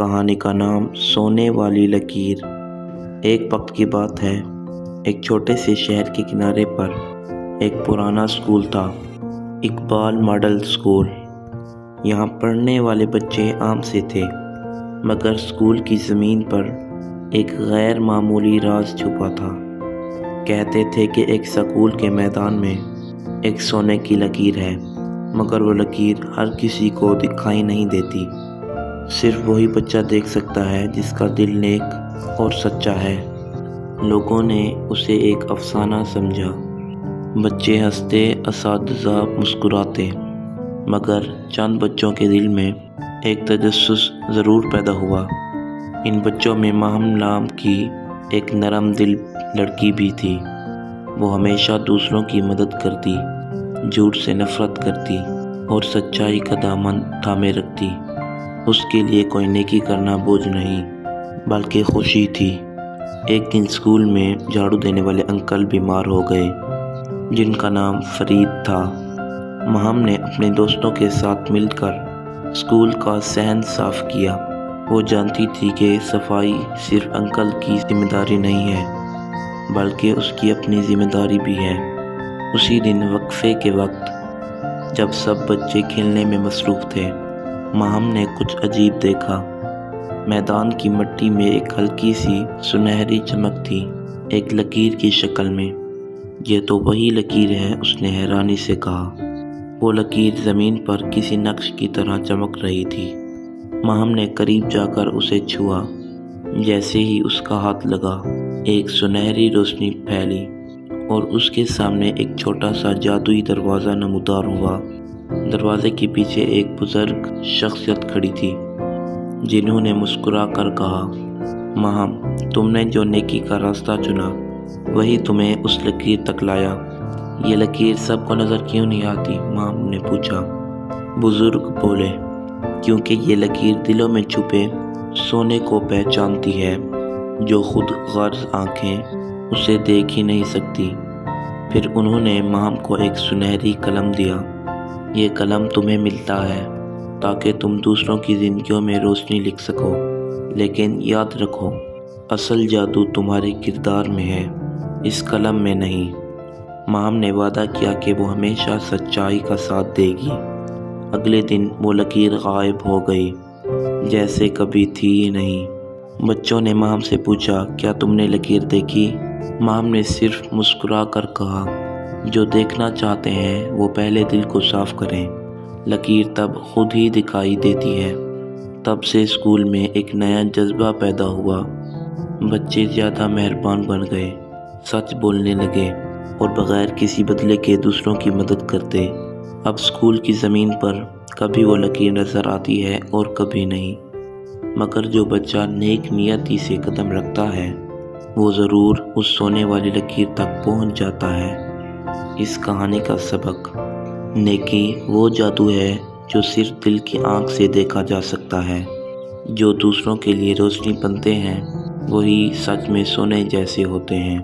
کہانی کا نام سونے والی لکیر۔ ایک وقت کی بات ہے، ایک چھوٹے سے شہر کے کنارے پر ایک پرانا اسکول تھا، اقبال ماڈل اسکول۔ یہاں پڑھنے والے بچے عام سے تھے، مگر اسکول کی زمین پر ایک غیر معمولی راز چھپا تھا۔ کہتے تھے کہ ایک اسکول کے میدان میں ایک سونے کی لکیر ہے، مگر وہ لکیر ہر کسی کو دکھائی نہیں دیتی۔ صرف وہی بچہ دیکھ سکتا ہے جس کا دل نیک اور سچا ہے۔ لوگوں نے اسے ایک افسانہ سمجھا۔ بچے ہنستے، اساتذہ مسکراتے، مگر چند بچوں کے دل میں ایک تجسس ضرور پیدا ہوا۔ ان بچوں میں ماہم نام کی ایک نرم دل لڑکی بھی تھی۔ وہ ہمیشہ دوسروں کی مدد کرتی، جھوٹ سے نفرت کرتی اور سچائی کا دامن تھامے رکھتی۔ اس کے لیے کوئی نیکی کرنا بوجھ نہیں، بلکہ خوشی تھی۔ ایک دن اسکول میں جھاڑو دینے والے انکل بیمار ہو گئے، جن کا نام فرید تھا۔ ماہم نے اپنے دوستوں کے ساتھ مل کر اسکول کا صحن صاف کیا۔ وہ جانتی تھی کہ صفائی صرف انکل کی ذمہ داری نہیں ہے، بلکہ اس کی اپنی ذمہ داری بھی ہے۔ اسی دن وقفے کے وقت جب سب بچے کھیلنے میں مصروف تھے، ماہم نے کچھ عجیب دیکھا۔ میدان کی مٹی میں ایک ہلکی سی سنہری چمک تھی، ایک لکیر کی شکل میں۔ یہ تو وہی لکیر ہے، اس نے حیرانی سے کہا۔ وہ لکیر زمین پر کسی نقش کی طرح چمک رہی تھی۔ ماہم نے قریب جا کر اسے چھوا۔ جیسے ہی اس کا ہاتھ لگا، ایک سنہری روشنی پھیلی اور اس کے سامنے ایک چھوٹا سا جادوئی دروازہ نمودار ہوا۔ دروازے کے پیچھے ایک بزرگ شخصیت کھڑی تھی، جنہوں نے مسکرا کر کہا، ماہم، تم نے جو نیکی کا راستہ چنا، وہی تمہیں اس لکیر تک لایا۔ یہ لکیر سب کو نظر کیوں نہیں آتی؟ ماہم نے پوچھا۔ بزرگ بولے، کیونکہ یہ لکیر دلوں میں چھپے سونے کو پہچانتی ہے، جو خود غرض آنکھیں اسے دیکھ ہی نہیں سکتی۔ پھر انہوں نے ماہم کو ایک سنہری قلم دیا۔ یہ قلم تمہیں ملتا ہے تاکہ تم دوسروں کی زندگیوں میں روشنی لکھ سکو، لیکن یاد رکھو، اصل جادو تمہارے کردار میں ہے، اس قلم میں نہیں۔ ماہم نے وعدہ کیا کہ وہ ہمیشہ سچائی کا ساتھ دے گی۔ اگلے دن وہ لکیر غائب ہو گئی، جیسے کبھی تھی ہی نہیں۔ بچوں نے ماہم سے پوچھا، کیا تم نے لکیر دیکھی؟ ماہم نے صرف مسکرا کر کہا، جو دیکھنا چاہتے ہیں وہ پہلے دل کو صاف کریں، لکیر تب خود ہی دکھائی دیتی ہے۔ تب سے اسکول میں ایک نیا جذبہ پیدا ہوا۔ بچے زیادہ مہربان بن گئے، سچ بولنے لگے اور بغیر کسی بدلے کے دوسروں کی مدد کرتے۔ اب اسکول کی زمین پر کبھی وہ لکیر نظر آتی ہے اور کبھی نہیں، مگر جو بچہ نیک نیتی سے قدم رکھتا ہے، وہ ضرور اس سونے والی لکیر تک پہنچ جاتا ہے۔ اس کہانی کا سبق: نیکی وہ جادو ہے جو صرف دل کی آنکھ سے دیکھا جا سکتا ہے۔ جو دوسروں کے لیے روشنی بنتے ہیں، وہی سچ میں سونے جیسے ہوتے ہیں۔